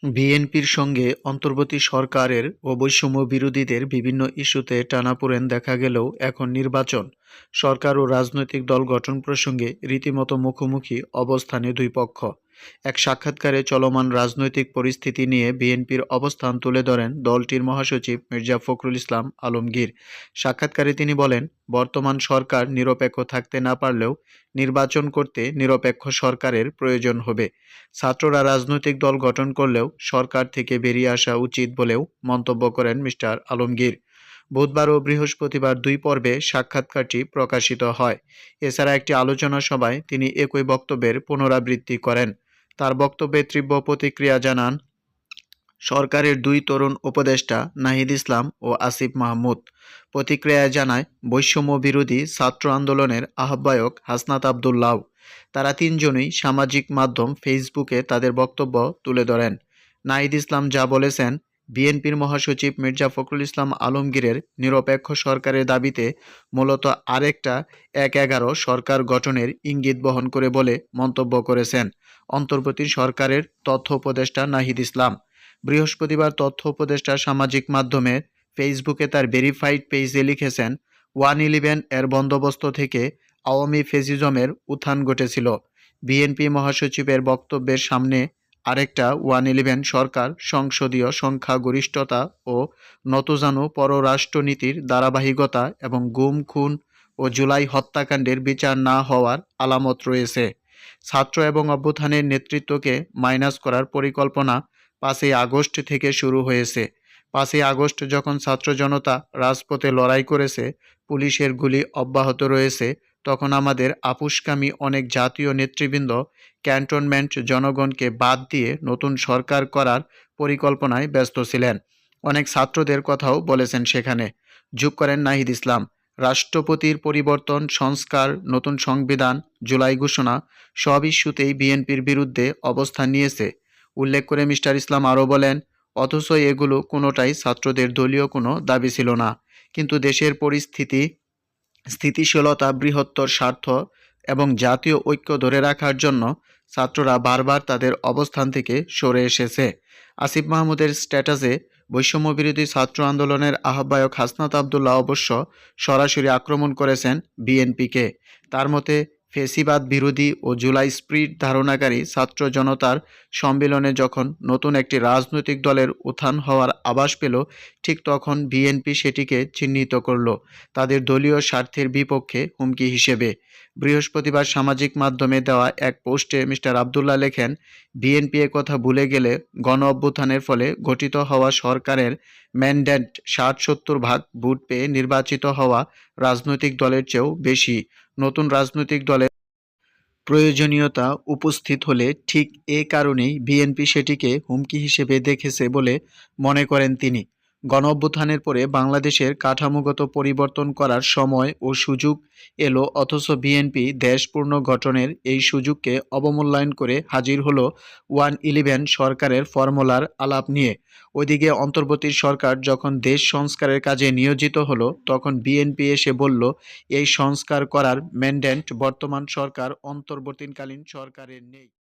বিএনপির সঙ্গে অন্তর্বর্তী সরকারের ও বৈষম্য বিরোধীদের বিভিন্ন ইস্যুতে টানাপোড়েন দেখা গেলেও এখন নির্বাচন, সরকার ও রাজনৈতিক দল গঠন প্রসঙ্গে রীতিমতো মুখোমুখি অবস্থানে দুই পক্ষ। এক সাক্ষাৎকারে চলমান রাজনৈতিক পরিস্থিতি নিয়ে বিএনপির অবস্থান তুলে ধরেন দলটির মহাসচিব মির্জা ফখরুল ইসলাম আলমগীর। সাক্ষাৎকারে তিনি বলেন, বর্তমান সরকার নিরপেক্ষ থাকতে না পারলেও নির্বাচন করতে নিরপেক্ষ সরকারের প্রয়োজন হবে। ছাত্ররা রাজনৈতিক দল গঠন করলেও সরকার থেকে বেরিয়ে আসা উচিত বলেও মন্তব্য করেন মিস্টার আলমগীর। বুধবার ও বৃহস্পতিবার দুই পর্বে সাক্ষাৎকারটি প্রকাশিত হয়। এছাড়া একটি আলোচনা সভায় তিনি একই বক্তব্যের পুনরাবৃত্তি করেন। তার বক্তব্যে তীব্র প্রতিক্রিয়া জানান সরকারের দুই তরুণ উপদেষ্টা নাহিদ ইসলাম ও আসিফ মাহমুদ। প্রতিক্রিয়ায় জানায় বৈষম্য বিরোধী ছাত্র আন্দোলনের আহ্বায়ক হাসনাত আবদুল্লাহ। তারা তিনজনই সামাজিক মাধ্যম ফেসবুকে তাদের বক্তব্য তুলে ধরেন। নাহিদ ইসলাম যা বলেছেন, বিএনপির মহাসচিব মির্জা ফখরুল ইসলাম আলমগীরের নিরপেক্ষ সরকারের দাবিতে মূলত আরেকটা ১/১১ সরকার গঠনের ইঙ্গিত বহন করে বলে মন্তব্য করেছেন অন্তর্বর্তী সরকারের তথ্য উপদেষ্টা নাহিদ ইসলাম। বৃহস্পতিবার তথ্য উপদেষ্টা সামাজিক মাধ্যমে ফেসবুকে তার ভেরিফাইড পেজে লিখেছেন, 1/11 এর বন্দোবস্ত থেকে আওয়ামী ফেসিজমের উত্থান ঘটেছিল। বিএনপি মহাসচিবের বক্তব্যের সামনে আরেকটা 1/11 সরকার সংসদীয় সংখ্যাগরিষ্ঠতা ও নতজানু পররাষ্ট্রনীতির ধারাবাহিকতা এবং গুম খুন ও জুলাই হত্যাকাণ্ডের বিচার না হওয়ার আলামত রয়েছে। ছাত্র এবং অভ্যুত্থানের নেতৃত্বকে মাইনাস করার পরিকল্পনা 5ই আগস্ট থেকে শুরু হয়েছে। 5ই আগস্ট যখন ছাত্র জনতা রাজপথে লড়াই করেছে, পুলিশের গুলি অব্যাহত রয়েছে, তখন আমাদের আপোসকামী অনেক জাতীয় নেতৃবৃন্দ ক্যান্টনমেন্ট জনগণকে বাদ দিয়ে নতুন সরকার করার পরিকল্পনায় ব্যস্ত ছিলেন। অনেক ছাত্রদের কথাও বলেছেন সেখানে। যোগ করেন নাহিদ ইসলাম। রাষ্ট্রপতির পরিবর্তন, সংস্কার, নতুন সংবিধান, জুলাই ঘোষণা সব ইস্যুতেই বিএনপির বিরুদ্ধে অবস্থান নিয়েছে। উল্লেখ করে মিস্টার ইসলাম আরও বলেন, অথচ এগুলো কোনোটাই ছাত্রদের দলীয় কোনো দাবি ছিল না। কিন্তু দেশের পরিস্থিতি, স্থিতিশীলতা, বৃহত্তর স্বার্থ এবং জাতীয় ঐক্য ধরে রাখার জন্য ছাত্ররা বারবার তাদের অবস্থান থেকে সরে এসেছে। আসিফ মাহমুদের স্ট্যাটাসে বৈষম্যবিরোধী ছাত্র আন্দোলনের আহ্বায়ক হাসনাত আবদুল্লাহ অবশ্য সরাসরি আক্রমণ করেছেন বিএনপিকে। তার মতে, ফেসিবাদ বিরোধী ও জুলাই স্পিরিট ধারণাকারী ছাত্র জনতার সম্মেলনে যখন নতুন একটি রাজনৈতিক দলের উত্থান হওয়ার আভাস পেল, ঠিক তখন বিএনপি সেটিকে চিহ্নিত করল তাদের দলীয় স্বার্থের বিপক্ষে হুমকি হিসেবে। বৃহস্পতিবার সামাজিক মাধ্যমে দেওয়া এক পোস্টে মিস্টার আবদুল্লাহ লেখেন, বিএনপি একথা ভুলে গেলে গণ অভ্যুত্থানের ফলে গঠিত হওয়া সরকারের ম্যান্ডেট 60-70 ভাগ ভোট পেয়ে নির্বাচিত হওয়া রাজনৈতিক দলের চেয়েও বেশি। নতুন রাজনৈতিক দলের প্রয়োজনীয়তা উপস্থিত হলে ঠিক এ কারণেই বিএনপি সেটিকে হুমকি হিসেবে দেখেছে বলে মনে করেন তিনি। গণঅভ্যুত্থানের পরে বাংলাদেশের কাঠামোগত পরিবর্তন করার সময় ও সুযোগ এলো, অথচ বিএনপি দেশ পুনর্গঠনের এই সুযোগকে অবমূল্যায়ন করে হাজির হলো 1/11 সরকারের ফর্মুলার আলাপ নিয়ে। ওইদিকে অন্তর্বর্তী সরকার যখন দেশ সংস্কারের কাজে নিয়োজিত হলো, তখন বিএনপি এসে বলল এই সংস্কার করার ম্যান্ডেট বর্তমান সরকার অন্তর্বর্তীকালীন সরকারের নেই।